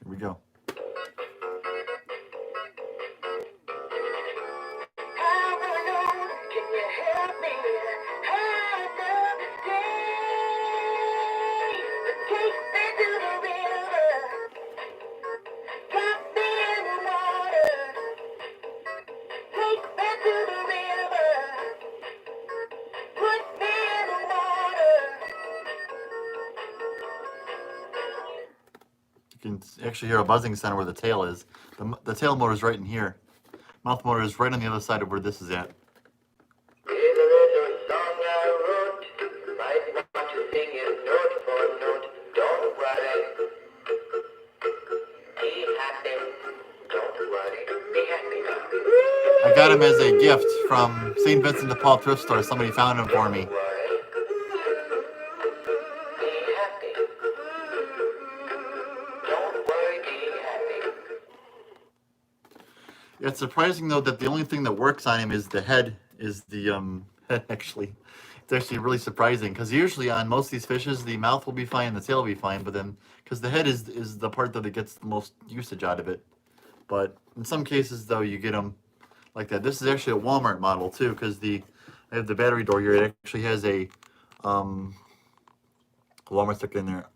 Here we go. You can actually hear a buzzing sound where the tail is. The tail motor is right in here. Mouth motor is right on the other side of where this is at. I got him as a gift from St. Vincent de Paul thrift store. Somebody found him for me. It's surprising though that the only thing that works on him is the head. Is the head actually? It's actually really surprising because usually on most of these fishes the mouth will be fine, the tail will be fine, but then because the head is the part that it gets the most usage out of it. But in some cases though you get them like that. This is actually a Walmart model too because I have the battery door here. It actually has a Walmart sticker in there.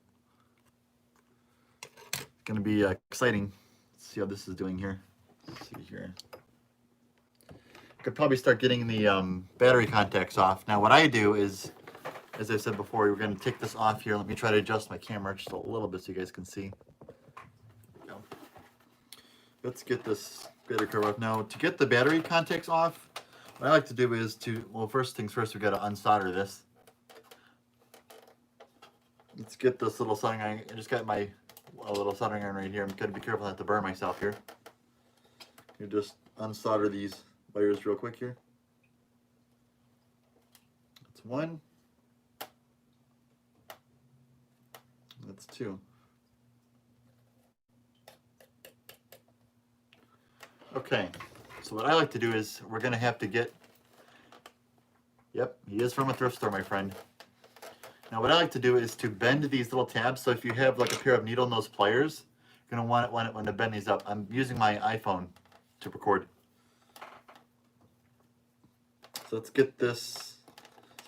It's gonna be exciting. Let's see how this is doing here. Let's see here. Could probably start getting the battery contacts off. Now what I do is, as I said before, we're going to take this off here. Let me try to adjust my camera just a little bit so you guys can see. Let's get this battery cover off. Now to get the battery contacts off, what I like to do is well, first things first, we've got to unsolder this. Let's get this little soldering iron. I just got my little soldering iron right here. I'm going to be careful not to burn myself here. You just unsolder these wires real quick here. That's one. That's two. Okay, so what I like to do is we're going to have to get, yep, he is from a thrift store, my friend. Now what I like to do is to bend these little tabs. So if you have like a pair of needle nose pliers, you're going to want to bend these up. I'm using my iPhone to record. So let's get this.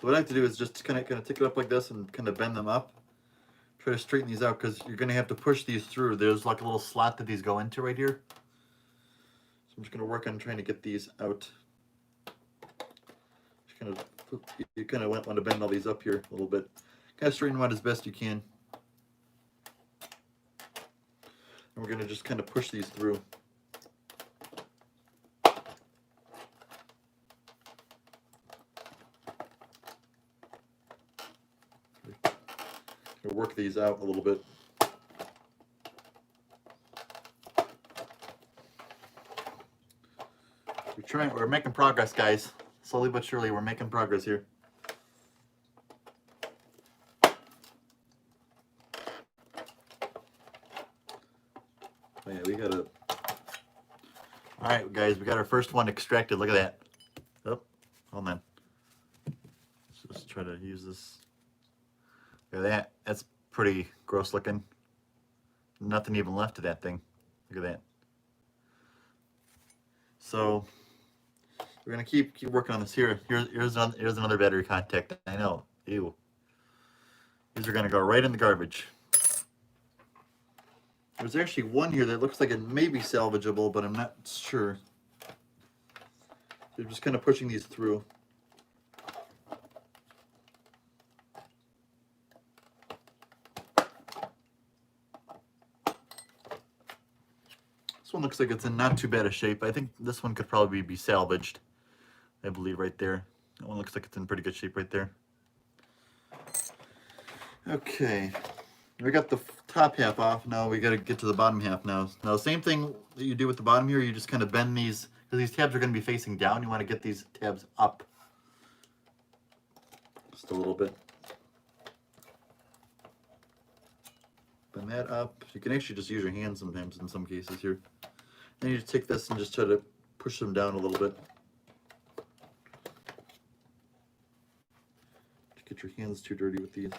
So what I have to do is just kind of take it up like this and kind of bend them up. Try to straighten these out because you're going to have to push these through. There's like a little slot that these go into right here. So I'm just going to work on trying to get these out. Just you kind of want to bend all these up here a little bit. Kind of straighten them out as best you can. And we're going to just kind of push these through. Work these out a little bit. We're making progress, guys. Slowly but surely, we're making progress here. Oh yeah, we got it. All right, guys, we got our first one extracted. Look at that. Oh, hold on. Let's just try to use this. Look at that. That's pretty gross looking. Nothing even left of that thing. Look at that. So we're gonna keep working on this here. Here's another battery contact. I know. Ew. These are gonna go right in the garbage. There's actually one here that looks like it may be salvageable, but I'm not sure. They're just kind of pushing these through. This one looks like it's in not too bad a shape. I think this one could probably be salvaged. I believe right there. That one looks like it's in pretty good shape right there. Okay, we got the top half off. Now we got to get to the bottom half now. Now, same thing that you do with the bottom here. You just kind of bend these, because these tabs are going to be facing down. You want to get these tabs up just a little bit. Bend that up. You can actually just use your hands sometimes in some cases here. Then you just take this and just try to push them down a little bit. Just get your hands too dirty with these.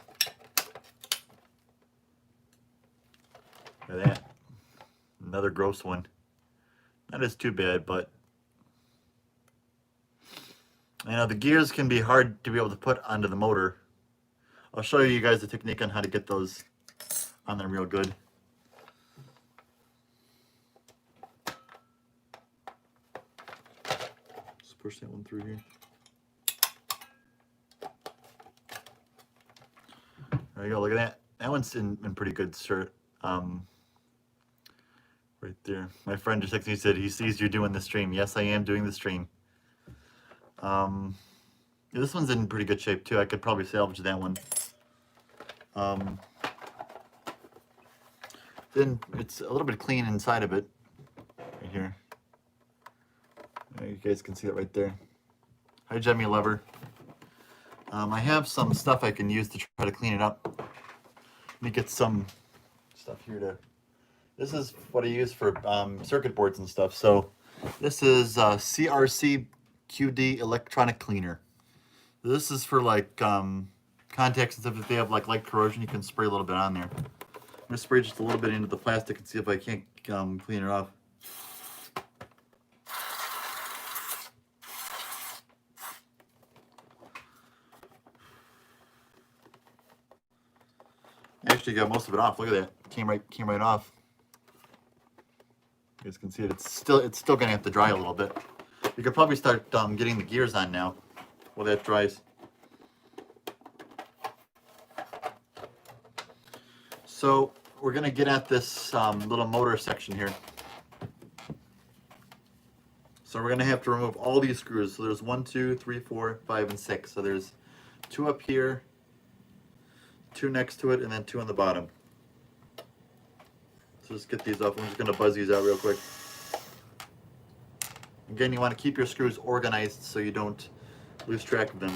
Look at that. Another gross one. That is too bad, but you know, the gears can be hard to be able to put onto the motor. I'll show you guys the technique on how to get those on there real good. Just push that one through here. There you go, look at that. That one's in pretty good shirt. Right there. My friend just texted me, he said he sees you doing the stream. Yes, I am doing the stream. Yeah, this one's in pretty good shape too. I could probably salvage that one. Then it's a little bit clean inside of it. Right here. You guys can see it right there. Hi, Jemmy Lover. I have some stuff I can use to try to clean it up. Let me get some stuff here to... This is what I use for circuit boards and stuff. So this is CRC QD electronic cleaner. This is for like contacts and stuff. If they have like light corrosion, you can spray a little bit on there. I'm gonna spray just a little bit into the plastic and see if I can't clean it off. I actually got most of it off. Look at that. Came right off. You guys can see it. It's still gonna have to dry a little bit. You could probably start getting the gears on now while that dries. So we're gonna get at this little motor section here. So we're gonna have to remove all these screws. So there's 1, 2, 3, 4, 5, and 6. So there's 2 up here, 2 next to it, and then 2 on the bottom. So just get these off. I'm just gonna buzz these out real quick. Again, you want to keep your screws organized so you don't lose track of them.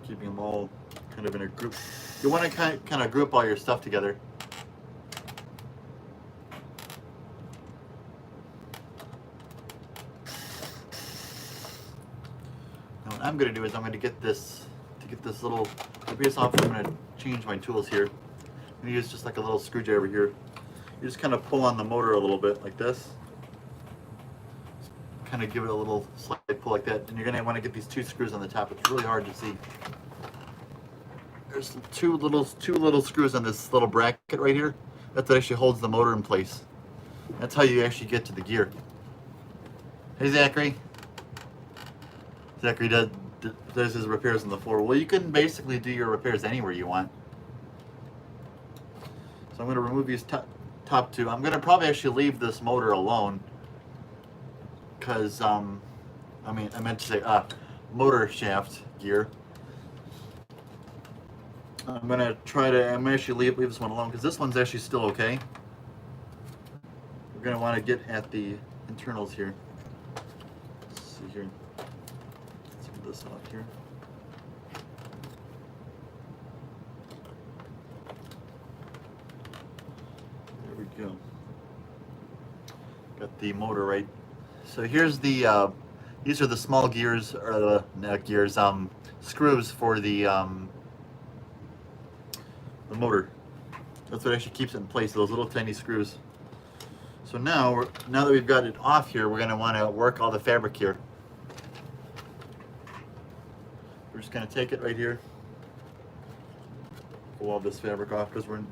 Keeping them all kind of in a group. You want to kind of group all your stuff together. Now what I'm going to do is I'm going to get this little piece off. I'm going to change my tools here. I'm going to use just like a little screwdriver here. You just kind of pull on the motor a little bit like this. Kind of give it a little slight pull like that, and you're going to want to get these 2 screws on the top. It's really hard to see. There's two little screws on this little bracket right here. That's what actually holds the motor in place. That's how you actually get to the gear. Hey Zachary. Zachary does his repairs on the floor. Well, you can basically do your repairs anywhere you want. So I'm going to remove these top 2. I'm going to probably actually leave this motor alone. Because, I meant to say motor shaft gear. I'm actually leave this one alone because this one's actually still okay. We're going to want to get at the internals here. Let's see here. Let's get this off here. There we go. Got the motor right. So here's the, these are the small gears, or the not gears, screws for the motor. That's what actually keeps it in place, those little tiny screws. So now that we've got it off here, we're going to want to work all the fabric here. We're just going to take it right here, pull all this fabric off because we're going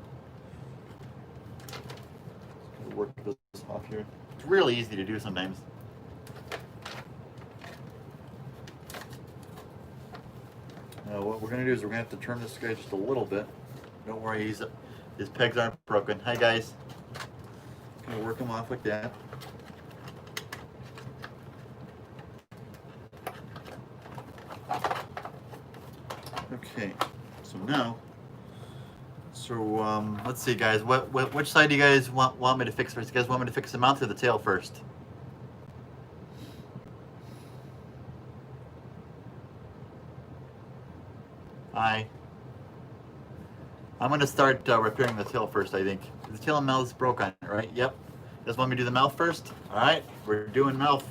to work this off here. It's really easy to do sometimes. What we're going to do is we're going to have to turn this guy just a little bit. Don't worry, his pegs aren't broken. Hi guys. Just going to work them off like that. Okay, so now, let's see guys, which side do you guys want me to fix first? You guys want me to fix the mount or the tail first? Hi. I'm going to start repairing the tail first, I think. The tail and mouth is broken, right? Yep. You guys want me to do the mouth first? All right, we're doing mouth.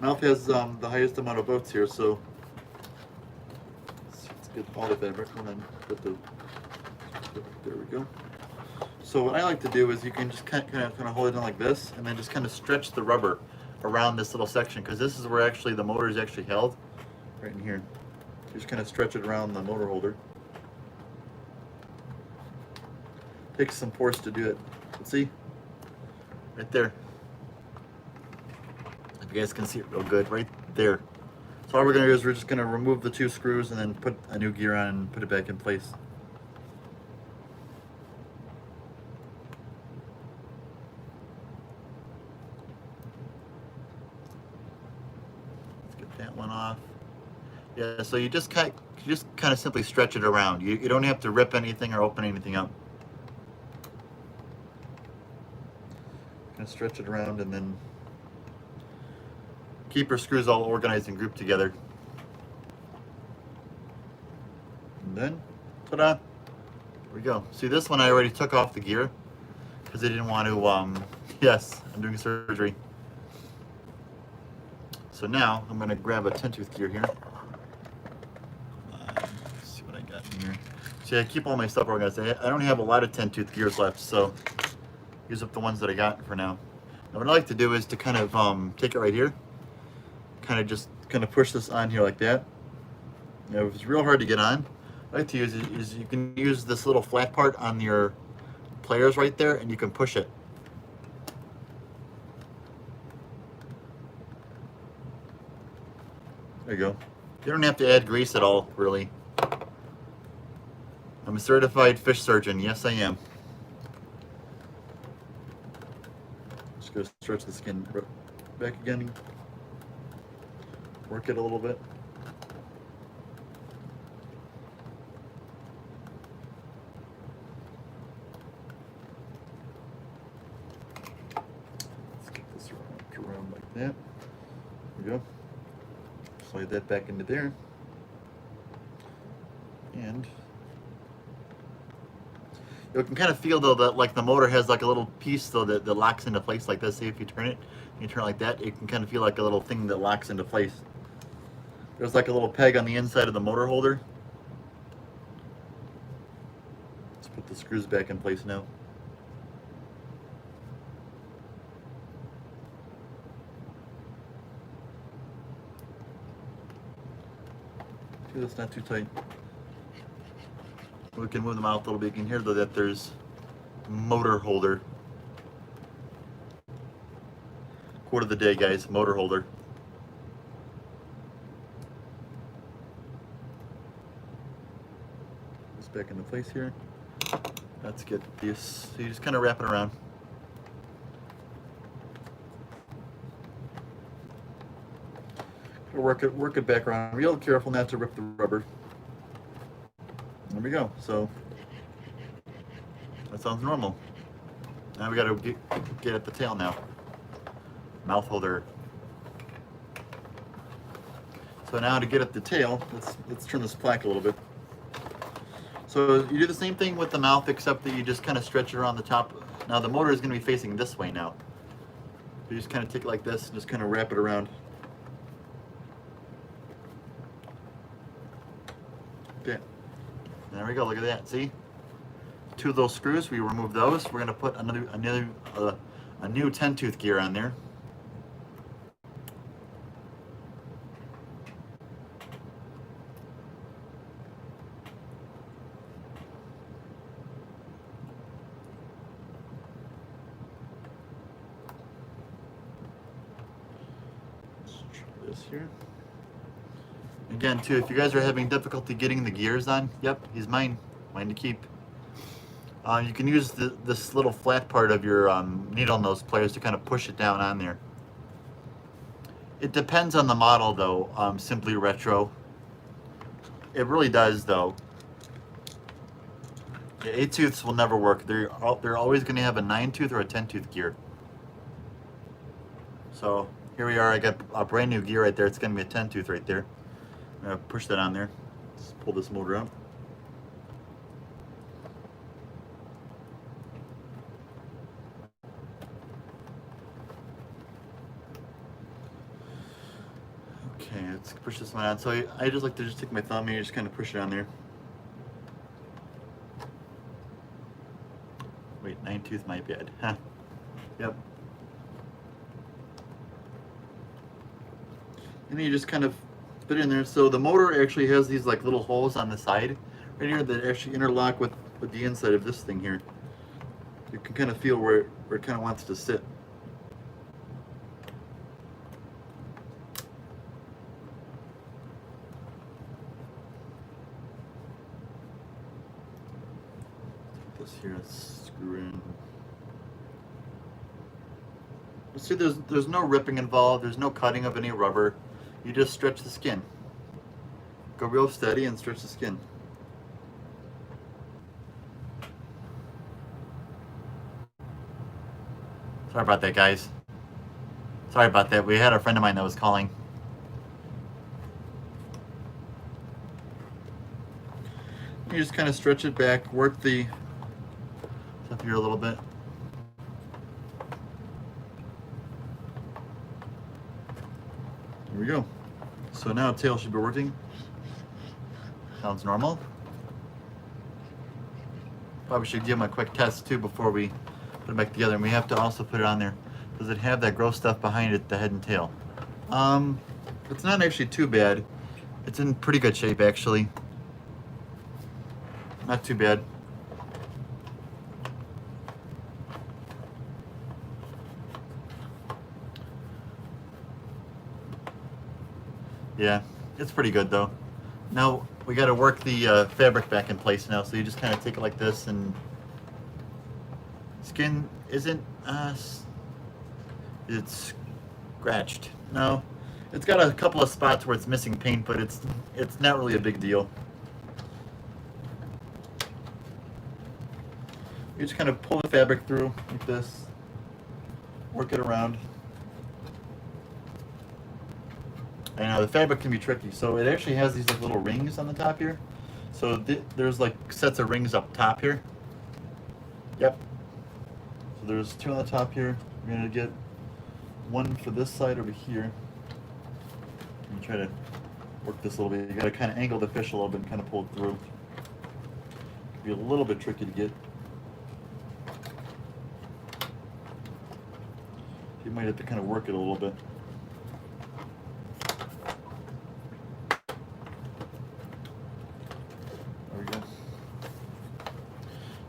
Mouth has the highest amount of votes here, so let's get all the fabric and then put the. There we go. So what I like to do is you can just kind of hold it in like this, and then just kind of stretch the rubber around this little section, because this is where actually the motor is actually held, right in here. You just kind of stretch it around the motor holder. Takes some force to do it. Let's see, right there. If you guys can see it real good, right there. So all we're gonna do is we're just gonna remove the 2 screws and then put a new gear on and put it back in place. That one off. Yeah, so you just kind of simply stretch it around. You don't have to rip anything or open anything up. Kind of stretch it around and then keep your screws all organized and grouped together. And then, ta-da! There we go. See, this one I already took off the gear because I didn't want to, yes, I'm doing surgery. So now I'm going to grab a 10-tooth gear here. Let's see what I got in here. See, I keep all my stuff organized. I don't have a lot of 10-tooth gears left, so use up the ones that I got for now. Now what I like to do is to kind of take it right here, kind of push this on here like that. Now, if it's real hard to get on, what I like to use is you can use this little flat part on your pliers right there, and you can push it. There you go. You don't have to add grease at all, really. I'm a certified fish surgeon. Yes, I am. Just gonna stretch the skin back again. Work it a little bit. Let's get this around like that. There we go. Slide that back into there, and you can kind of feel though that like the motor has like a little piece though that locks into place like this. See, if you turn it like that, you can kind of feel like a little thing that locks into place. There's like a little peg on the inside of the motor holder. Let's put the screws back in place now. That's not too tight. We can move them out a little bit. You can hear though that there's motor holder. Quote of the day, guys, motor holder. This back into place here. Let's get this. So you just kind of wrap it around. Work it back around. Real careful not to rip the rubber. There we go. So that sounds normal. Now we got to get at the tail now. Mouth holder. So now to get at the tail, let's turn this plaque a little bit. So you do the same thing with the mouth, except that you just kind of stretch it around the top. Now the motor is going to be facing this way now. So you just kind of take it like this and just kind of wrap it around. Okay, there we go. Look at that. See, 2 of those screws. We remove those. We're going to put a new 10-tooth gear on there. Let's try this here. Again, too, if you guys are having difficulty getting the gears on, yep, he's mine to keep. You can use this little flat part of your needle nose pliers to kind of push it down on there. It depends on the model, though. Simply Retro. It really does, though. The 8-tooths will never work. They're always going to have a 9-tooth or a 10-tooth gear. So here we are. I got a brand new gear right there. It's going to be a 10-tooth right there. I'm going to push that on there. Just pull this motor out. Okay, let's push this one on. So I just like to just take my thumb and just kind of push it on there. Wait, 9-tooth, my bad. Huh. Yep. And then you just kind of fit it in there. So the motor actually has these like little holes on the side right here that actually interlock with the inside of this thing here. You can kind of feel where it kind of wants to sit. This here, let's screw in. See, there's no ripping involved. There's no cutting of any rubber. You just stretch the skin. Go real steady and stretch the skin. Sorry about that, guys. Sorry about that. We had a friend of mine that was calling. You just kind of stretch it back, work the stuff here a little bit. There we go. So now tail should be working. Sounds normal. Probably should give them a quick test too before we put it back together. And we have to also put it on there. Does it have that gross stuff behind it, the head and tail? It's not actually too bad. It's in pretty good shape actually. Not too bad. Yeah, it's pretty good though. Now we got to work the fabric back in place now. So you just kind of take it like this, and skin isn't it's scratched. No, it's got a couple of spots where it's missing paint, but it's not really a big deal. You just kind of pull the fabric through like this, work it around. I know the fabric can be tricky, so it actually has these like little rings on the top here. So there's like sets of rings up top here. Yep. So there's two on the top here. We're gonna get one for this side over here. And try to work this a little bit. You gotta kind of angle the fish a little bit and kind of pull it through. It'll be a little bit tricky to get. You might have to kind of work it a little bit.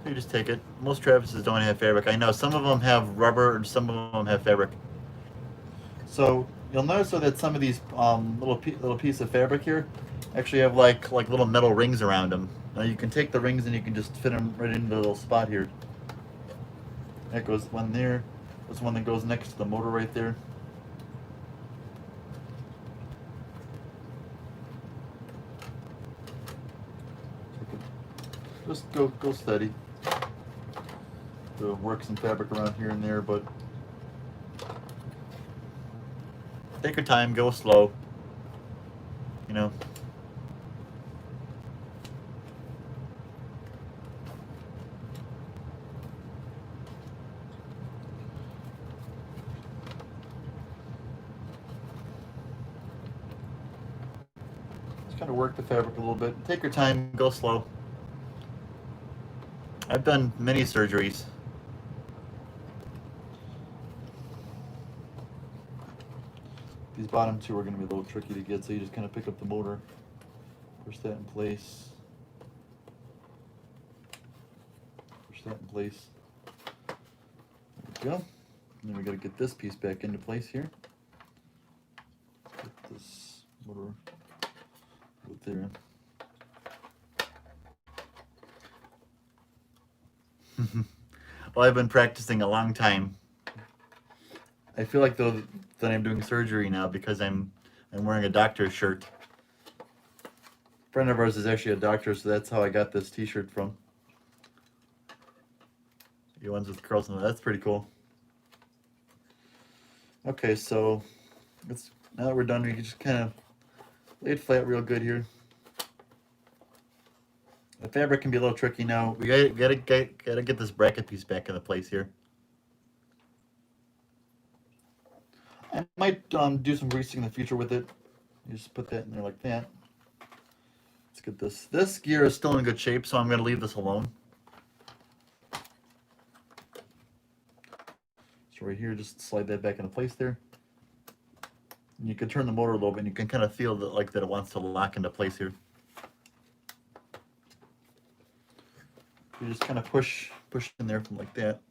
You just take it. Most Travises don't have fabric. I know some of them have rubber and some of them have fabric. So you'll notice though that some of these little piece of fabric here actually have like little metal rings around them. Now you can take the rings and you can just fit them right into the little spot here. That goes one there. There's one that goes next to the motor right there. Just go steady. To work some fabric around here and there, but take your time, go slow. You know. Just kind of work the fabric a little bit. Take your time, go slow. I've done many surgeries. These bottom two are going to be a little tricky to get, so you just kind of pick up the motor, push that in place, push that in place. There we go. And then we got to get this piece back into place here. Get this motor right there. Well, I've been practicing a long time. I feel like though that I'm doing surgery now because I'm wearing a doctor's shirt. A friend of ours is actually a doctor, so that's how I got this T-shirt from. The ones with curls on it. That's pretty cool. Okay, so now that we're done, we can just kind of lay it flat real good here. The fabric can be a little tricky now. We gotta get this bracket piece back into place here. I might do some greasing in the future with it. You just put that in there like that. Let's get this. This gear is still in good shape, so I'm going to leave this alone. So right here, just slide that back into place there. And you can turn the motor a little bit, and you can kind of feel that, like that it wants to lock into place here. You just kind of push in there from like that.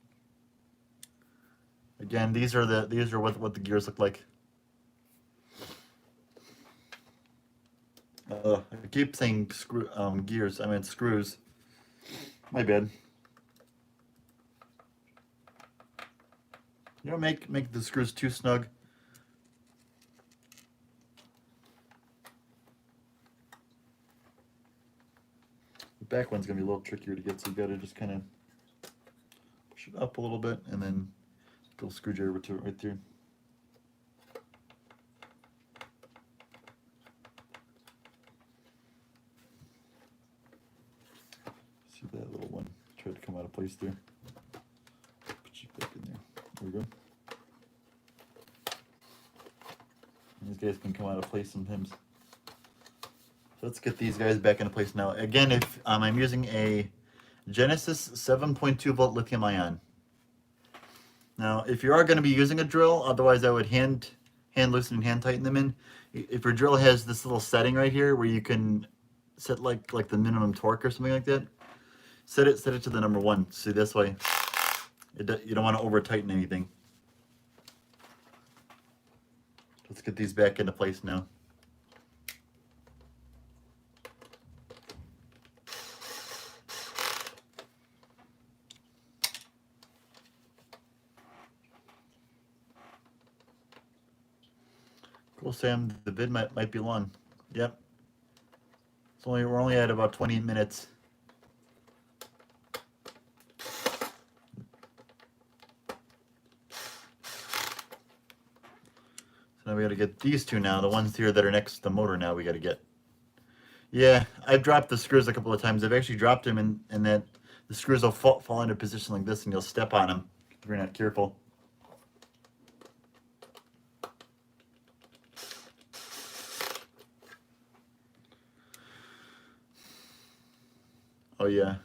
Again, these are what the gears look like. I keep saying gears. I meant screws. My bad. You don't make the screws too snug. The back one's gonna be a little trickier to get, so you gotta just kind of push it up a little bit, and then go screwdriver to it right there. See that little one tried to come out of place there. Put you back in there. There we go. And these guys can come out of place sometimes. So let's get these guys back into place now. Again, if I'm using a Genesis 7.2 volt lithium ion. Now, if you are going to be using a drill, otherwise I would hand loosen and hand tighten them in. If your drill has this little setting right here where you can set like the minimum torque or something like that, set it to the number 1. See, this way, you don't want to over tighten anything. Let's get these back into place now. Cool, Sam. The vid might be long. Yep. We're only at about 20 minutes. So now we got to get these two now. The ones here that are next to the motor now we got to get. Yeah, I've dropped the screws a couple of times. I've actually dropped them and that the screws will fall into position like this, and you'll step on them if you're not careful. Oh yeah,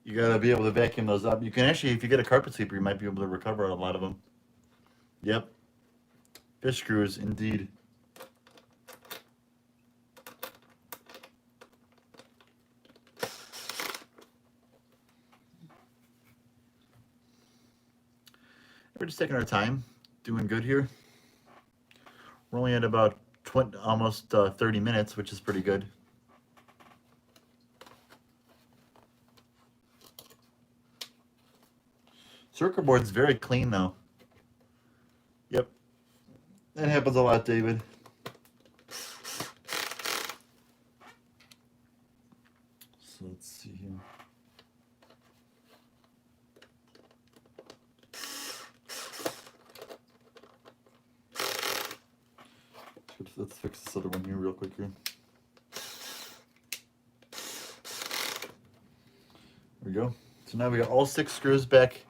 you gotta be able to vacuum those up. You can actually, if you get a carpet sweeper, you might be able to recover a lot of them. Yep, fish screws indeed. We're just taking our time, doing good here. We're only at about almost 30 minutes, which is pretty good. Circuit board's very clean though. Yep. That happens a lot, David. So let's see here. Let's fix this other one here real quick here. There we go. So now we got all 6 screws back in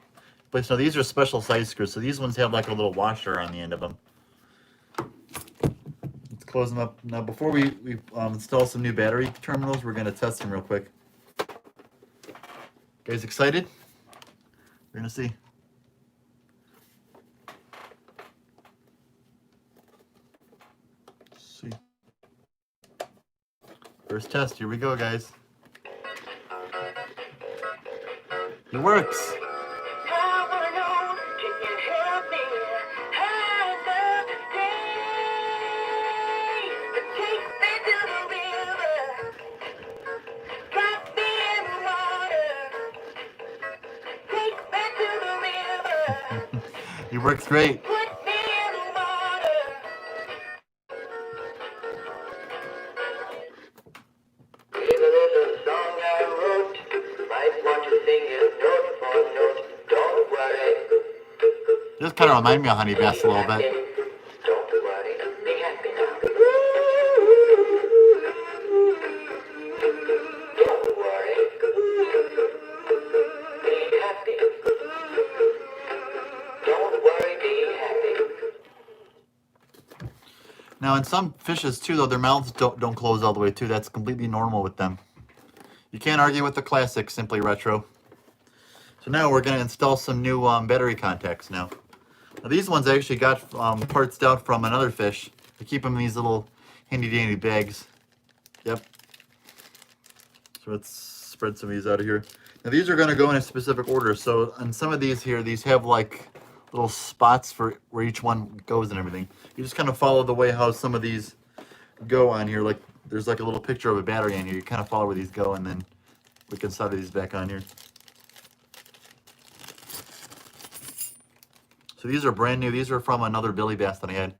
place. Now these are special size screws, so these ones have like a little washer on the end of them. Let's close them up. Now before we install some new battery terminals, we're going to test them real quick. Guys excited? We're going to see. First test, here we go, guys. It works. It works great. Just kind of remind me of Honey Bass a little bit. Don't worry, be happy now. Don't worry, be happy. Don't worry, be happy. Now, in some fishes too, though, their mouths don't close all the way too. That's completely normal with them. You can't argue with the classic Simply Retro. So now we're going to install some new battery contacts now. Now these ones I actually got parts out from another fish. I keep them in these little handy-dandy bags. Yep. So let's spread some of these out of here. Now these are going to go in a specific order. So on some of these here, these have like little spots for where each one goes and everything. You just kind of follow the way how some of these go on here. Like there's like a little picture of a battery on here. You kind of follow where these go, and then we can solder these back on here. So these are brand new. These are from another Billy Bass that I had.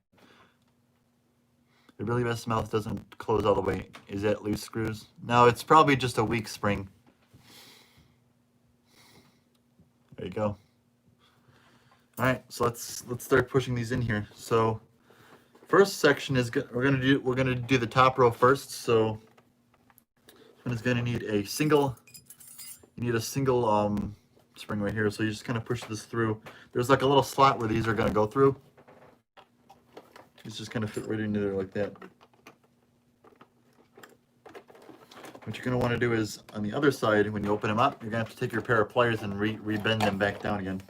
The Billy Bass mouth doesn't close all the way. Is that loose screws? No, it's probably just a weak spring. There you go. All right, so let's start pushing these in here. So first section is we're gonna do the top row first. So this one is gonna need a single. You need a single spring right here. So you just kind of push this through. There's like a little slot where these are gonna go through. These just kind of fit right into there like that. What you're gonna want to do is on the other side, when you open them up, you're gonna have to take your pair of pliers and re-bend them back down again.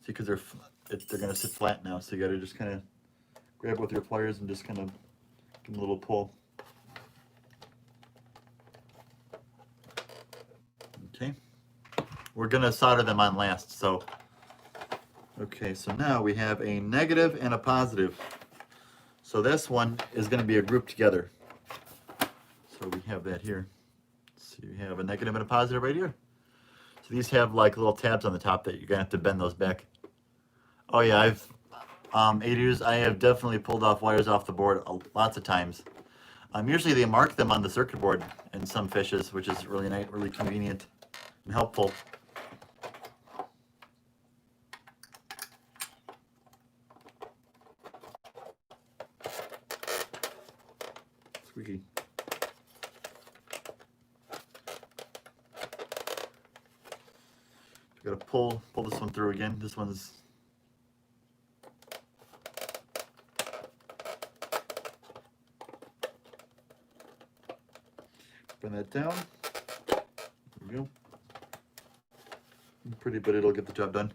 See, because they're gonna sit flat now, so you gotta just kind of grab with your pliers and just kind of give them a little pull. Okay, we're gonna solder them on last. So, okay, so now we have a negative and a positive. So this one is gonna be a group together. So we have that here. So you have a negative and a positive right here. So these have like little tabs on the top that you're gonna have to bend those back. Oh yeah, I've ADUs, I have definitely pulled off wires off the board lots of times. Usually they mark them on the circuit board in some fishes, which is really nice, really convenient and helpful. Squeaky. Got to pull this one through again. This one's bring that down. There we go. Pretty, but it'll get the job done.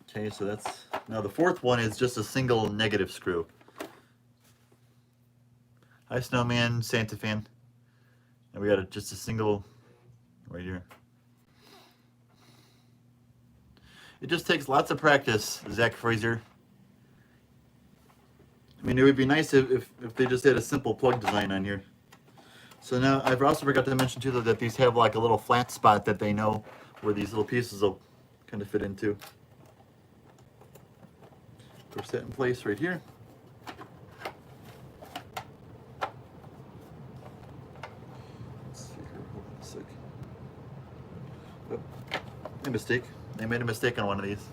Okay, so that's now the fourth one is just a single negative screw. Hi, Snowman, Santa Fan. And we got just a single right here. It just takes lots of practice, Zach Fraser. I mean, it would be nice if they just had a simple plug design on here. So now, I've also forgot to mention too though, that these have like a little flat spot that they know where these little pieces will kind of fit into. Push that in place right here. Let's see here, hold on a sec. Oh, a mistake. I made a mistake on one of these.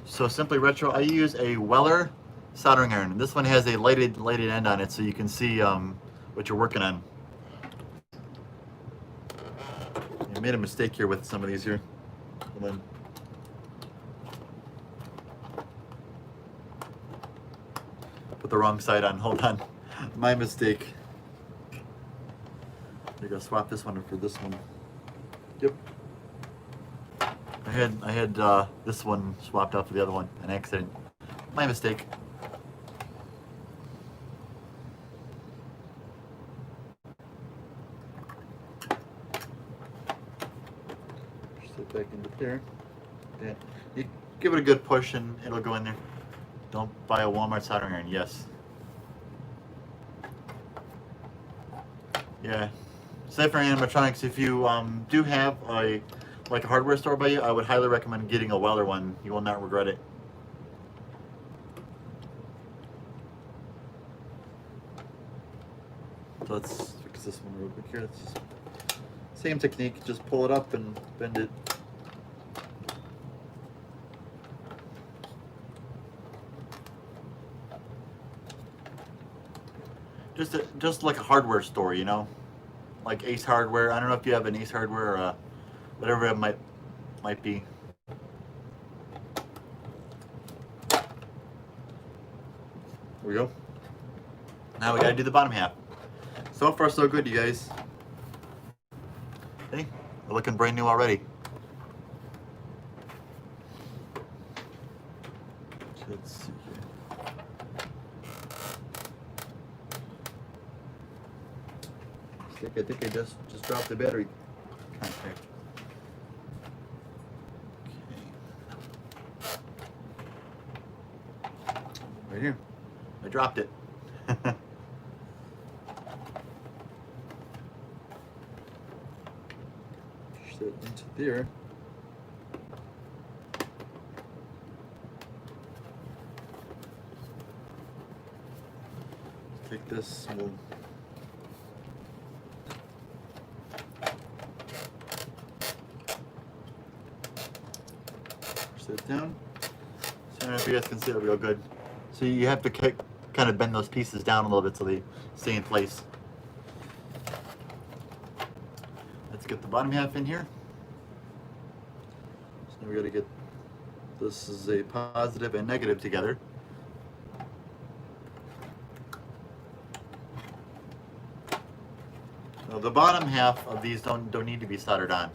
So Simply Retro, I use a Weller soldering iron. This one has a lighted end on it, so you can see what you're working on. I made a mistake here with some of these here. Hold on. Put the wrong side on. Hold on. My mistake. There you go. Swap this one for this one. Yep. I had this one swapped out for the other one, an accident. My mistake. Push it back into there. Yeah. You give it a good push and it'll go in there. Don't buy a Walmart soldering iron. Yes. Yeah. Aside from animatronics, if you do have a hardware store by you, I would highly recommend getting a Weller one. You will not regret it. So let's fix this one real quick here. It's just same technique, just pull it up and bend it. Just like a hardware store, you know, like Ace Hardware. I don't know if you have an Ace Hardware or whatever it might be. There we go. Now we gotta do the bottom half. So far so good, you guys. Hey, we're looking brand new already. So let's see here. I think I just dropped the battery contact. Okay. Right here. I dropped it. Push that into there. Take this and we'll push that down. So I don't know if you guys can see it real good. So you have to kind of bend those pieces down a little bit so they stay in place. Let's get the bottom half in here. So now we got to get, this is a positive and negative together. Now the bottom half of these don't need to be soldered on.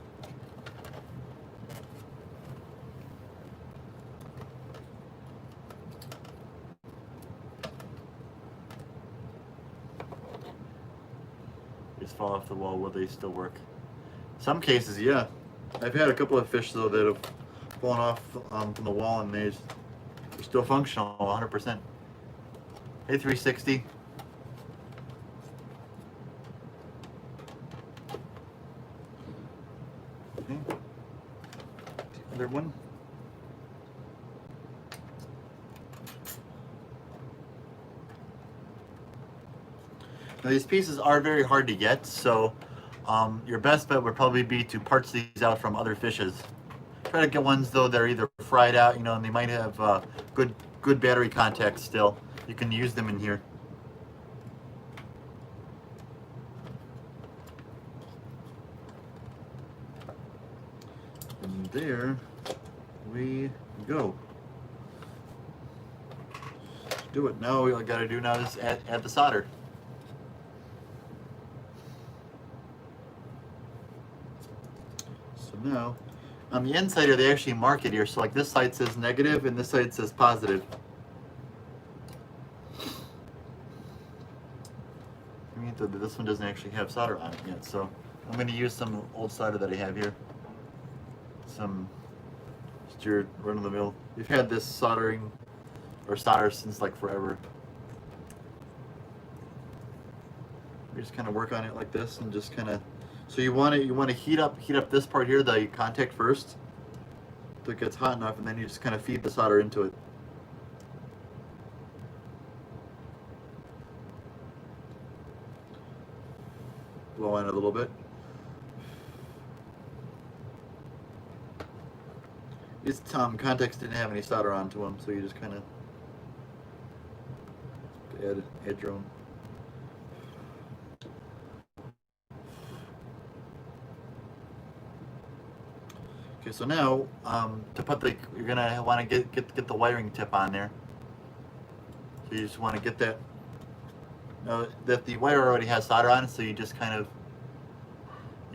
Just fall off the wall. Will they still work? Some cases, yeah. I've had a couple of fish though that have fallen off from the wall and they're still functional 100%. Hey, 360. Okay. The other one. Now these pieces are very hard to get, so your best bet would probably be to parts these out from other fishes. Try to get ones though that are either fried out, you know, and they might have good battery contacts still. You can use them in here. And there we go. Do it. Now what we got to do now is add the solder. So now, on the inside here, they actually mark it here. So like this side says negative and this side says positive. I mean, this one doesn't actually have solder on it yet, so I'm going to use some old solder that I have here. Some just your run-of-the-mill. We've had this soldering or solder since like forever. We just kind of work on it like this and just kind of. So you want to heat up this part here, the contact first, so it gets hot enough, and then you just kind of feed the solder into it. Blow on it a little bit. These contacts didn't have any solder onto them, so you just kind of add your own. Okay, so now to put the, you're gonna want to get the wiring tip on there. So you just want to get that. Now that the wire already has solder on it, so you just kind of.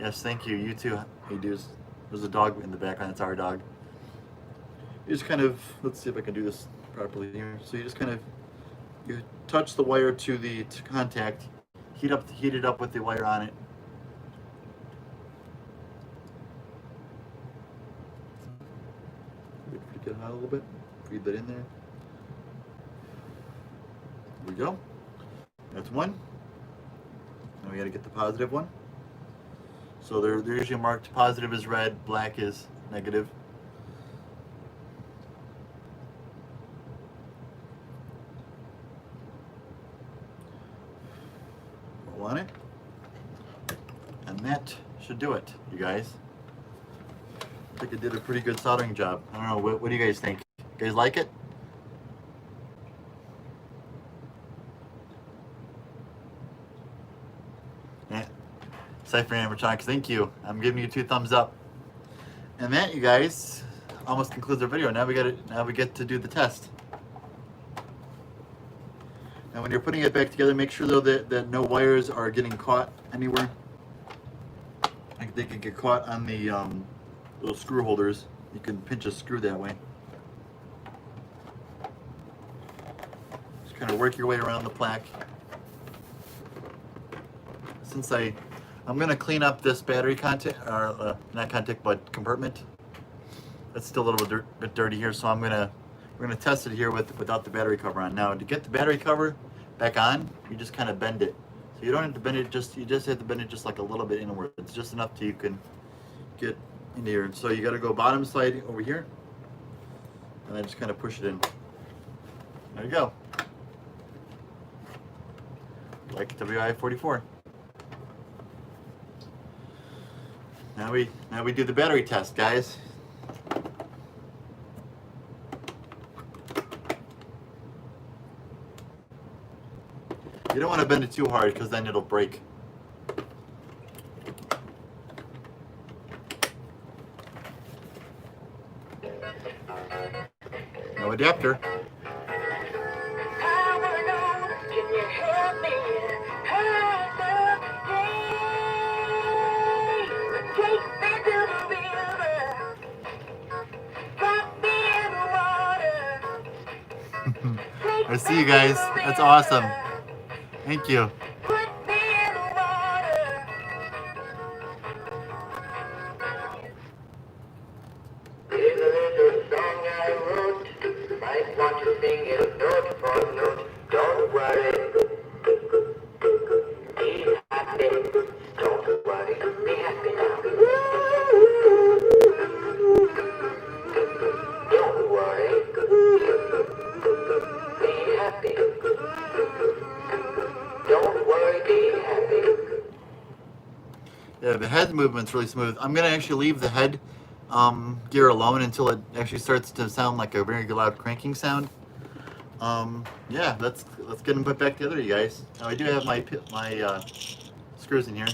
Yes, thank you. You too. Hey, dudes. There's a dog in the background. It's our dog. You just kind of, let's see if I can do this properly here. So you just kind of, you touch the wire to the contact, heat it up with the wire on it. Wait for it to get hot a little bit. Feed that in there. There we go. That's one. Now we got to get the positive one. So they're usually marked positive is red, black is negative. Roll on it. And that should do it, you guys. I think it did a pretty good soldering job. I don't know, what do you guys think? You guys like it? Yeah. Cypher animatronics, thank you. I'm giving you 2 thumbs up. And that, you guys, almost concludes our video. Now we get to do the test. And when you're putting it back together, make sure though that no wires are getting caught anywhere. Like they could get caught on the little screw holders. You can pinch a screw that way. Just kind of work your way around the plaque. Since I'm gonna clean up this battery contact, or not contact, but compartment. It's still a little bit dirty here, so we're gonna test it here without the battery cover on. Now to get the battery cover back on, you just kind of bend it. So you don't have to bend it, you just have to bend it just like a little bit inward. It's just enough till you can get into here. So you gotta go bottom side over here, and then just kind of push it in. There you go. Like WI-44. Now we do the battery test, guys. You don't want to bend it too hard because then it'll break. No adapter. I see you guys. That's awesome. Thank you. Here's a little song I wrote. You might want to sing it note for note. Don't worry. Be happy. Don't worry. Be happy now. Don't worry. Be happy. Don't worry. Be happy. Yeah, the head movement's really smooth. I'm gonna actually leave the head gear alone until it actually starts to sound like a very loud cranking sound. Yeah, let's get them put back together, you guys. Now I do have my screws in here.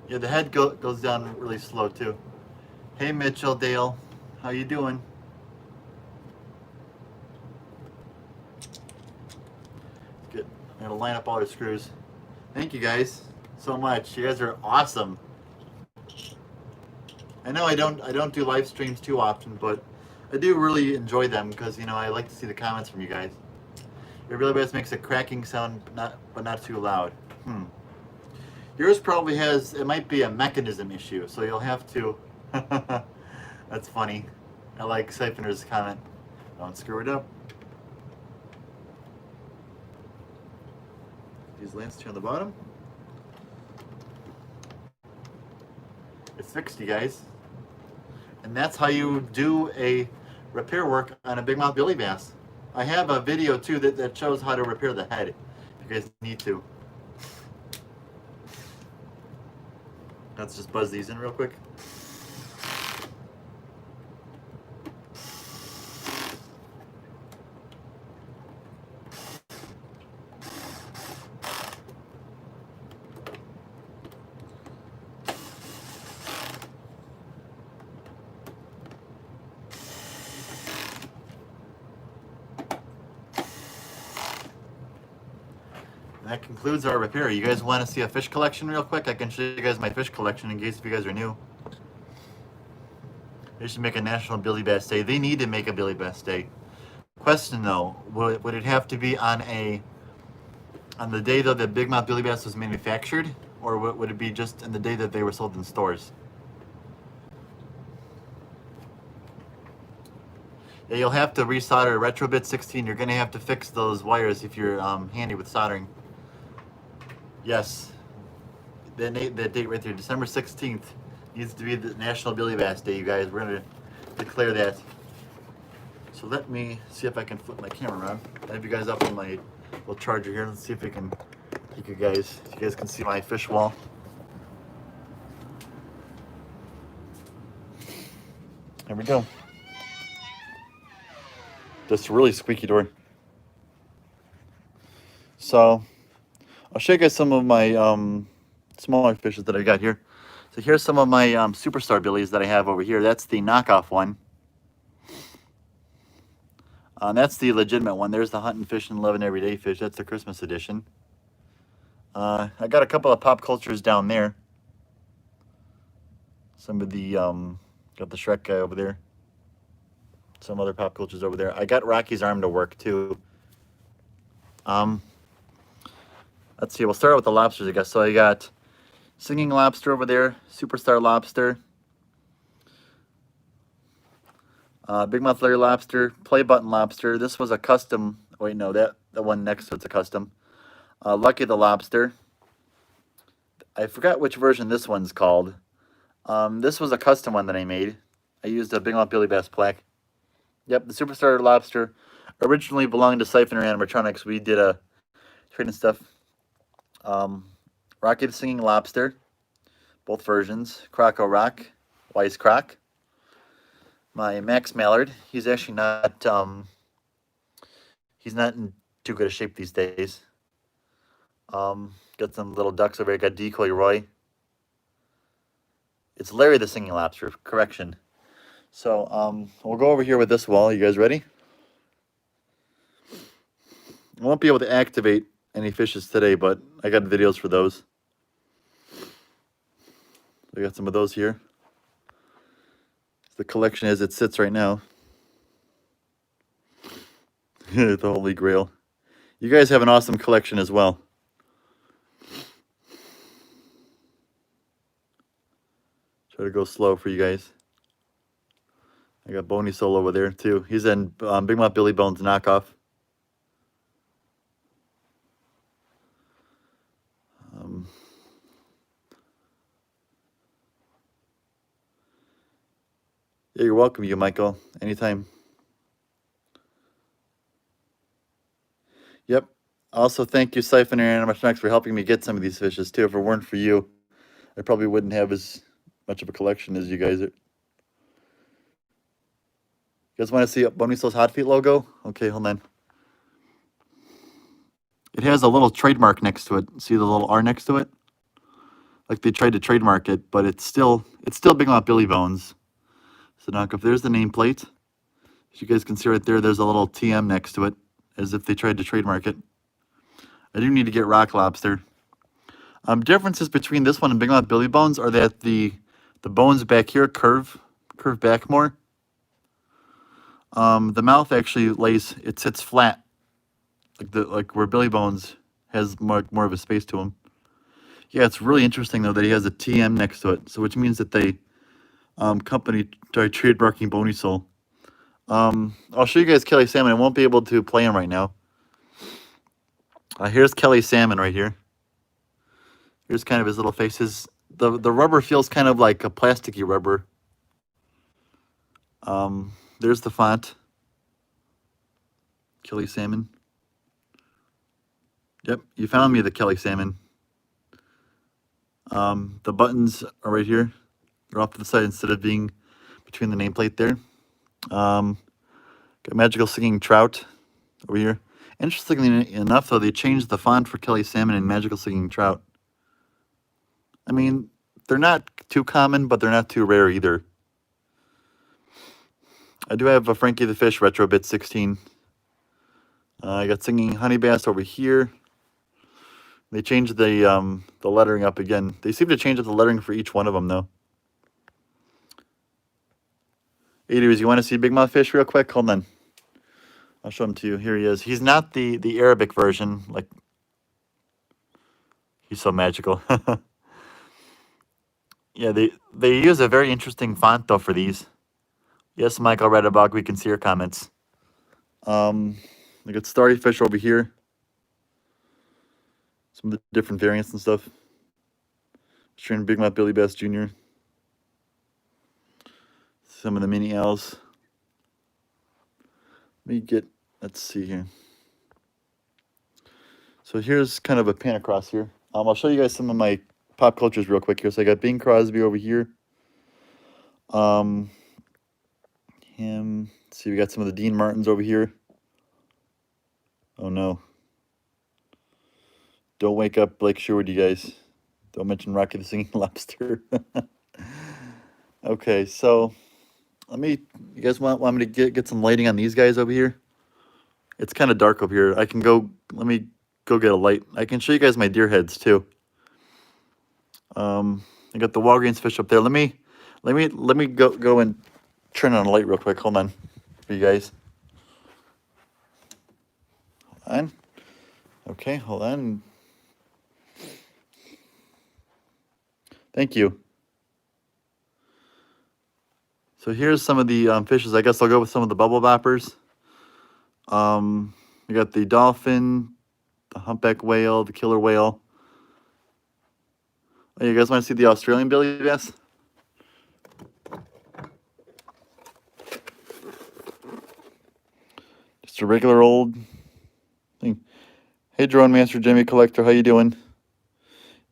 Yeah, the head goes down really slow too. Hey Mitchell, Dale, how you doing? Good. I'm gonna line up all the screws. Thank you guys so much. You guys are awesome. I know I don't do live streams too often, but I do really enjoy them because I like to see the comments from you guys. Your Billy Bass makes a cracking sound, but not too loud. Yours probably it might be a mechanism issue, so you'll have to. That's funny. I like Siphoner's comment. Don't screw it up. These lamps here on the bottom. It's fixed, you guys. And that's how you do a repair work on a big mouth Billy Bass. I have a video too that shows how to repair the head, if you guys need to. Let's just buzz these in real quick. That concludes our repair. You guys want to see a fish collection real quick? I can show you guys my fish collection in case if you guys are new. They should make a National Billy Bass Day. They need to make a Billy Bass Day. Question though, would it have to be on the day that the Big Mouth Billy Bass was manufactured, or would it be just on the day that they were sold in stores? Yeah, you'll have to resolder Retrobit 16. You're gonna have to fix those wires if you're handy with soldering. Yes, that date right there, December 16th, needs to be the National Billy Bass Day, you guys. We're gonna declare that. So let me see if I can flip my camera around. I have you guys up on my little charger here. Let's see if we can take you guys, if you guys can see my fish wall. There we go. Just a really squeaky door. So I'll show you guys some of my smaller fishes that I got here. So here's some of my Superstar Billies that I have over here. That's the knockoff one. That's the legitimate one. There's the Hunt and Fish and Love and Everyday Fish. That's the Christmas edition. I got a couple of pop cultures down there. Some of the, got the Shrek guy over there. Some other pop cultures over there. I got Rocky's arm to work too. Let's see, we'll start out with the lobsters, I guess. So I got Singing Lobster over there, Superstar Lobster, Big Mouth Larry Lobster, Play Button Lobster. This was a custom. Wait, no, that one next to it's a custom. Lucky the Lobster. I forgot which version this one's called. This was a custom one that I made. I used a Big Mouth Billy Bass plaque. Yep, the Superstar Lobster originally belonged to Siphoner Animatronics. We did a trading stuff. Rocky the Singing Lobster, both versions. Croco Rock, Wise Croc. My Max Mallard. He's actually not. He's not in too good a shape these days. Got some little ducks over here. Got Decoy Roy. It's Larry the Singing Lobster. Correction. So we'll go over here with this wall. You guys ready? I won't be able to activate any fishes today, but I got videos for those. I got some of those here. The collection as it sits right now. The Holy Grail. You guys have an awesome collection as well. Try to go slow for you guys. I got Boney Soul over there too. He's in Big Mouth Billy Bones knockoff. Yeah, you're welcome, you Michael. Anytime. Yep. Also, thank you, Siphoner Animatronics, for helping me get some of these fishes too. If it weren't for you, I probably wouldn't have as much of a collection as you guys are. You guys want to see Boney Soul's Hot Feet logo? Okay, hold on. It has a little trademark next to it. See the little R next to it? Like they tried to trademark it, but it's still Big Mouth Billy Bones. So now if there's the nameplate, as you guys can see right there, there's a little TM next to it, as if they tried to trademark it. I do need to get Rock Lobster. Differences between this one and Big Mouth Billy Bones are that the bones back here curve back more. The mouth actually sits flat, like where Billy Bones has more of a space to him. Yeah, it's really interesting though that he has a TM next to it, so which means that they company tried trademarking Boney Soul. I'll show you guys Kelly Salmon. I won't be able to play him right now. Here's Kelly Salmon right here. Here's kind of his little faces. The rubber feels kind of like a plasticky rubber. There's the font. Kelly Salmon. Yep, you found me, the Kelly Salmon. The buttons are right here. They're off to the side instead of being between the nameplate there. Got Magical Singing Trout over here. Interestingly enough, though, they changed the font for Kelly Salmon and Magical Singing Trout. I mean, they're not too common, but they're not too rare either. I do have a Frankie the Fish Retro Bit 16. I got Singing Honey Bass over here. They changed the lettering up again. They seem to change up the lettering for each one of them, though. Anyways, you want to see Big Mouth Fish real quick? Hold on. I'll show him to you. Here he is. He's not the Arabic version. Like, he's so magical. Yeah, they use a very interesting font, though, for these. Yes, Michael Redabog, we can see your comments. I got Starry Fish over here. Some of the different variants and stuff. Australian Big Mouth Billy Bass Jr. Some of the mini L's. Let's see here. So here's kind of a pan across here. I'll show you guys some of my pop cultures real quick here. So I got Bing Crosby over here. Let's see, we got some of the Dean Martins over here. Oh no. Don't wake up Blake Sherwood, you guys. Don't mention Rocky the Singing Lobster. Okay, so you guys want me to get some lighting on these guys over here? It's kind of dark over here. I can go, let me go get a light. I can show you guys my deer heads too. I got the Walgreens fish up there. Let me go and turn on a light real quick. Hold on for you guys. Hold on. Okay, hold on. Thank you. So here's some of the fishes. I guess I'll go with some of the bubble boppers. We got the dolphin, the humpback whale, the killer whale. Oh, you guys want to see the Australian billy bass? Just a regular old thing. Hey, Drone Master Jimmy Collector, how you doing?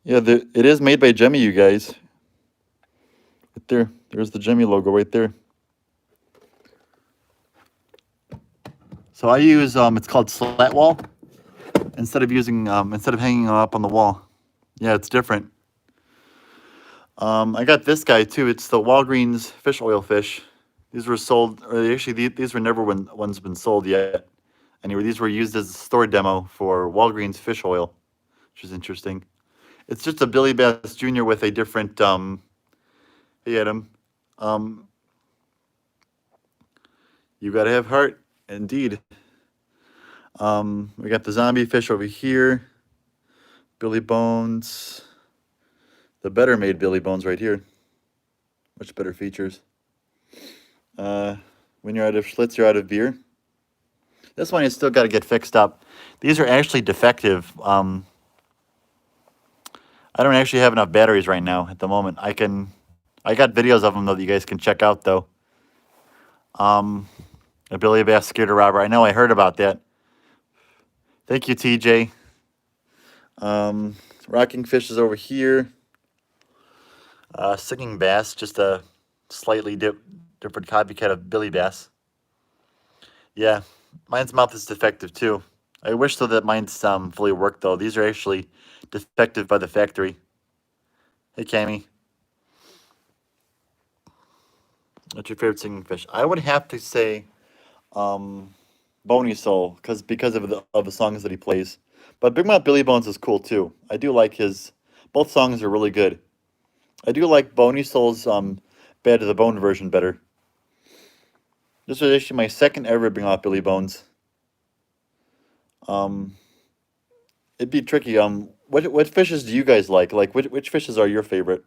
Yeah, it is made by Jimmy, you guys. Right there. There's the Jimmy logo right there. So I use it's called slat wall instead of using instead of hanging them up on the wall. Yeah, it's different. I got this guy too. It's the Walgreens fish oil fish. These were sold, or actually these were never ones been sold yet. Anyway, these were used as a store demo for Walgreens fish oil, which is interesting. It's just a Billy Bass Jr. with a different hey Adam. You gotta have heart, indeed. We got the zombie fish over here. Billy Bones. The better made Billy Bones right here. Much better features. When you're out of Schlitz, you're out of beer. This one is still got to get fixed up. These are actually defective. I don't actually have enough batteries right now at the moment. I got videos of them though that you guys can check out though. A Billy Bass Scared of Robber. I know I heard about that. Thank you, TJ. Rocking Fish is over here. Singing Bass, just a slightly different copycat of Billy Bass. Yeah, mine's mouth is defective too. I wish though that mine's fully worked though. These are actually defective by the factory. Hey, Cammy. What's your favorite singing fish? I would have to say Bony Soul because of the songs that he plays. But Big Mouth Billy Bones is cool too. I do like his. Both songs are really good. I do like Bony Soul's Bad to the Bone version better. This was actually my second ever Big Mouth Billy Bones. It'd be tricky. What fishes do you guys like? Like which fishes are your favorite?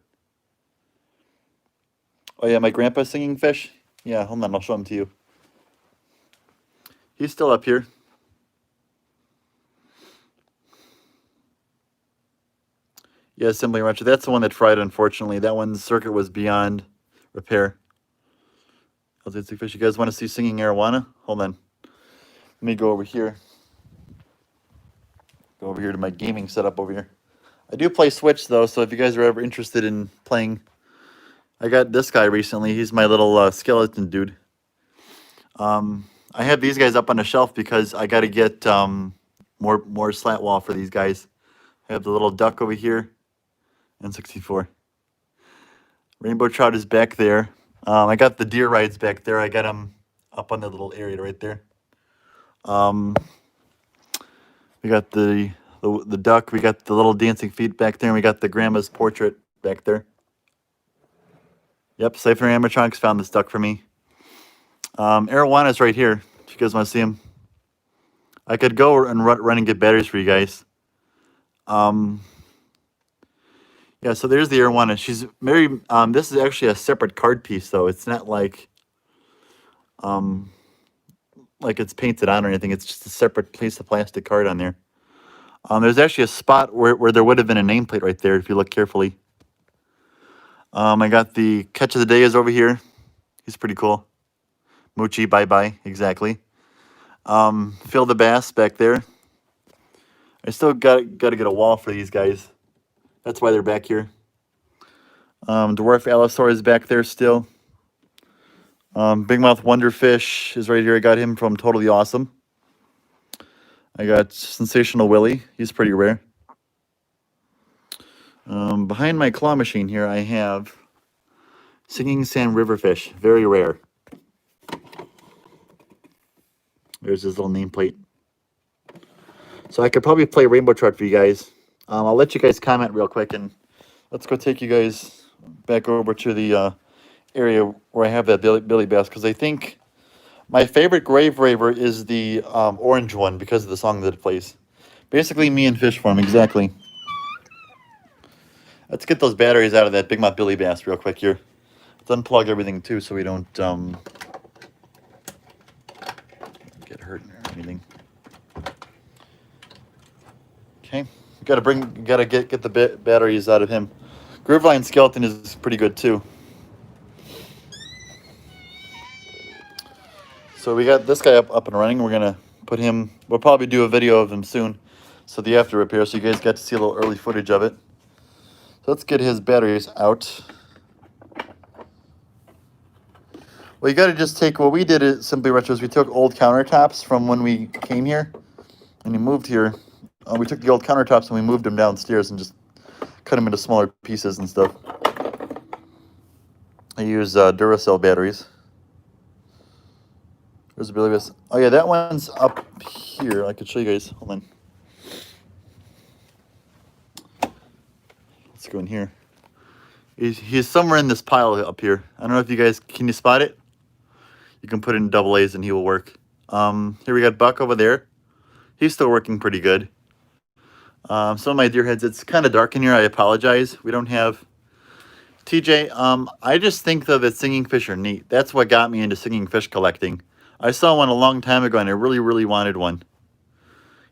Oh yeah, my grandpa's singing fish. Yeah, hold on, I'll show him to you. He's still up here. Yeah, Assembly Rancher. That's the one that fried, unfortunately. That one's circuit was beyond repair. Fish. You guys want to see singing arowana? Hold on. Let me go over here. Go over here to my gaming setup over here. I do play Switch though, so if you guys are ever interested in playing, I got this guy recently. He's my little skeleton dude. I have these guys up on the shelf because I got to get more slat wall for these guys. I have the little duck over here. N64. Rainbow trout is back there. I got the deer rides back there. I got them up on the little area right there. We got the duck. We got the little dancing feet back there. And we got the grandma's portrait back there. Yep, Siphon Animatronics found this duck for me. Arowana's right here, if you guys want to see him. I could go and run and get batteries for you guys. Yeah, so there's the Arowana. She's very, this is actually a separate card piece, though. It's not like it's painted on or anything. It's just a separate piece of plastic card on there. There's actually a spot where there would have been a nameplate right there if you look carefully. I got the Catch of the Day is over here. He's pretty cool. Moochie, bye-bye, exactly. Phil the Bass back there. I still got to get a wall for these guys. That's why they're back here. Dwarf Allosaur is back there still. Big Mouth Wonderfish is right here. I got him from Totally Awesome. I got Sensational Willie. He's pretty rare. Behind my claw machine here, I have Singing Sand Riverfish. Very rare. There's his little nameplate. So I could probably play Rainbow Trout for you guys. I'll let you guys comment real quick, and let's go take you guys back over to the area where I have that Billy Bass, because I think my favorite Grave Raver is the orange one because of the song that it plays. Basically, me and fish farm, exactly. Let's get those batteries out of that Big Mouth Billy Bass real quick here. Let's unplug everything too, so we don't get hurt or anything. Okay, gotta get the batteries out of him. Grooveline Skeleton is pretty good too. So we got this guy up and running. We're gonna put him. We'll probably do a video of him soon, so the after repair, so you guys got to see a little early footage of it. So let's get his batteries out. Well, you got to just take, what we did at Simply Retro is we took old countertops from when we came here and we moved here. We took the old countertops and we moved them downstairs and just cut them into smaller pieces and stuff. I use Duracell batteries. There's a Billy Bass. Oh yeah, that one's up here. I could show you guys. Hold on. Let's go in here. He's somewhere in this pile up here. I don't know if you guys, can you spot it? You can put it in double A's and he will work. Here we got Buck over there. He's still working pretty good. Some of my deer heads, it's kind of dark in here. I apologize. We don't have TJ. I just think though that singing fish are neat. That's what got me into singing fish collecting. I saw one a long time ago and I really, really wanted one.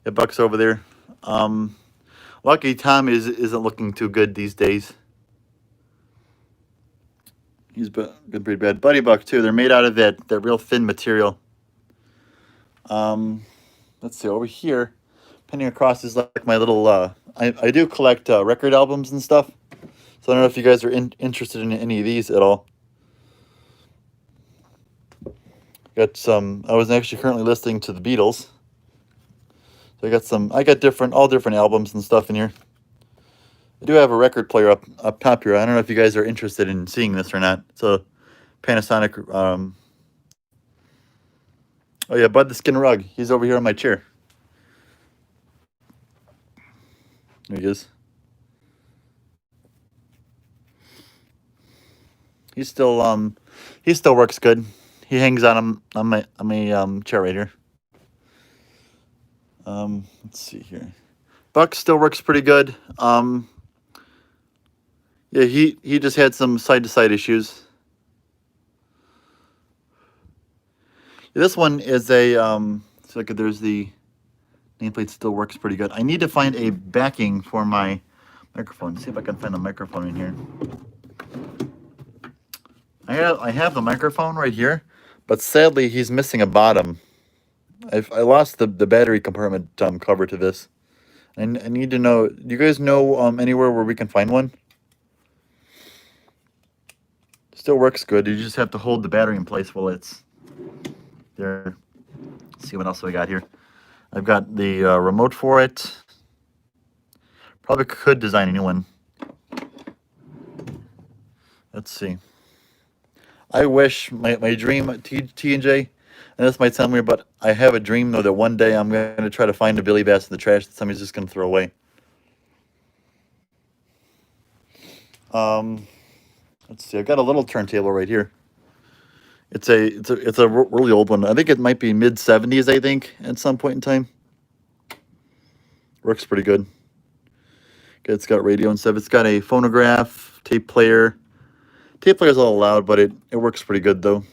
Yeah, Buck's over there. Lucky Tom isn't looking too good these days. He's been pretty bad. Buddy Buck too. They're made out of that real thin material. Let's see over here. Penning across is like my little. I do collect record albums and stuff. So I don't know if you guys are interested in any of these at all. Got some. I was actually currently listening to the Beatles. So I got some. I got all different albums and stuff in here. I do have a record player up top here. I don't know if you guys are interested in seeing this or not. It's a Panasonic. Oh yeah, Bud the Skin Rug. He's over here on my chair. There he is. He still works good. He hangs on my chair right here. Let's see here. Buck still works pretty good. Yeah, he just had some side-to-side issues. Yeah, this one is a so there's the nameplate, still works pretty good. I need to find a backing for my microphone. See if I can find a microphone in here. I have the microphone right here, but sadly he's missing a bottom. I lost the battery compartment cover to this. I need to know. Do you guys know anywhere where we can find one? Still works good. You just have to hold the battery in place while it's there. Let's see what else we got here. I've got the remote for it. Probably could design a new one. Let's see. I wish my dream, T&J, and this might sound weird, but I have a dream though that one day I'm going to try to find a Billy Bass in the trash that somebody's just going to throw away. Let's see. I've got a little turntable right here. It's a really old one. I think it might be mid-70s. I think at some point in time. Works pretty good. Okay, it's got radio and stuff. It's got a phonograph, tape player. Tape player's a little loud, but it works pretty good though.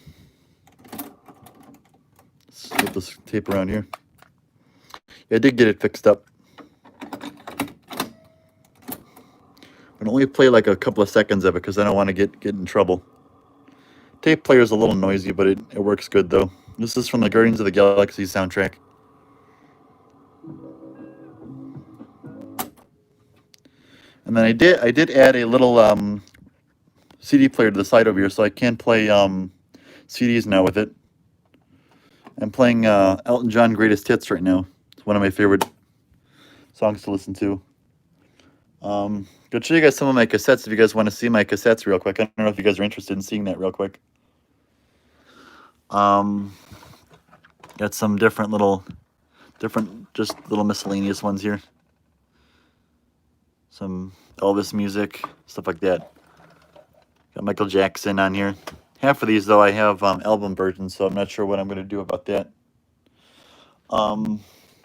Let's put this tape around here. Yeah, I did get it fixed up. I only play like a couple of seconds of it because I don't want to get in trouble. Tape player's a little noisy, but it works good though. This is from the Guardians of the Galaxy soundtrack. And then I did add a little CD player to the side over here, so I can play CDs now with it. I'm playing Elton John Greatest Hits right now. It's one of my favorite songs to listen to. I'll show you guys some of my cassettes if you guys want to see my cassettes real quick. I don't know if you guys are interested in seeing that real quick. Got some different just little miscellaneous ones here. Some Elvis music, stuff like that. Got Michael Jackson on here. Half of these, though, I have album versions, so I'm not sure what I'm going to do about that.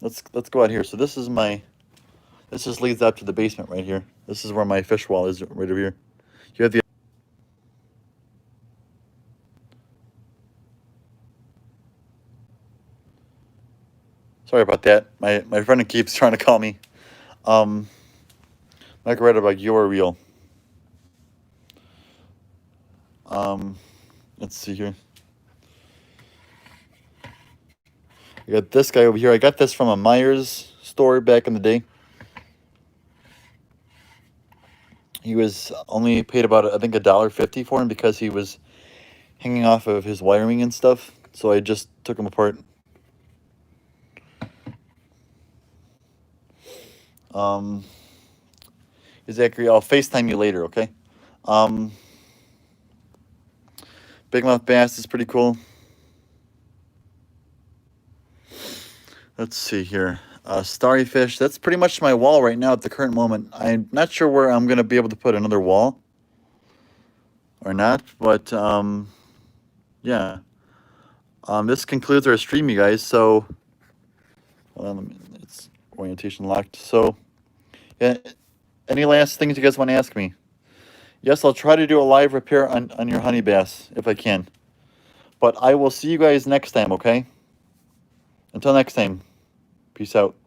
Let's go out here. So this just leads up to the basement right here. This is where my fish wall is, right over here. You have the Sorry about that. My friend keeps trying to call me. Like I read about your reel. Let's see here. I got this guy over here. I got this from a Myers store back in the day. He was only paid about, I think, $1.50 for him because he was hanging off of his wiring and stuff. So I just took him apart. Zachary, I'll FaceTime you later, okay? Big mouth bass is pretty cool. Let's see here. Starry fish. That's pretty much my wall right now at the current moment. I'm not sure where I'm going to be able to put another wall or not, but yeah. This concludes our stream, you guys. So, well, it's orientation locked. So, yeah. Any last things you guys want to ask me? Yes, I'll try to do a live repair on your honey bass if I can. But I will see you guys next time, okay? Until next time, peace out.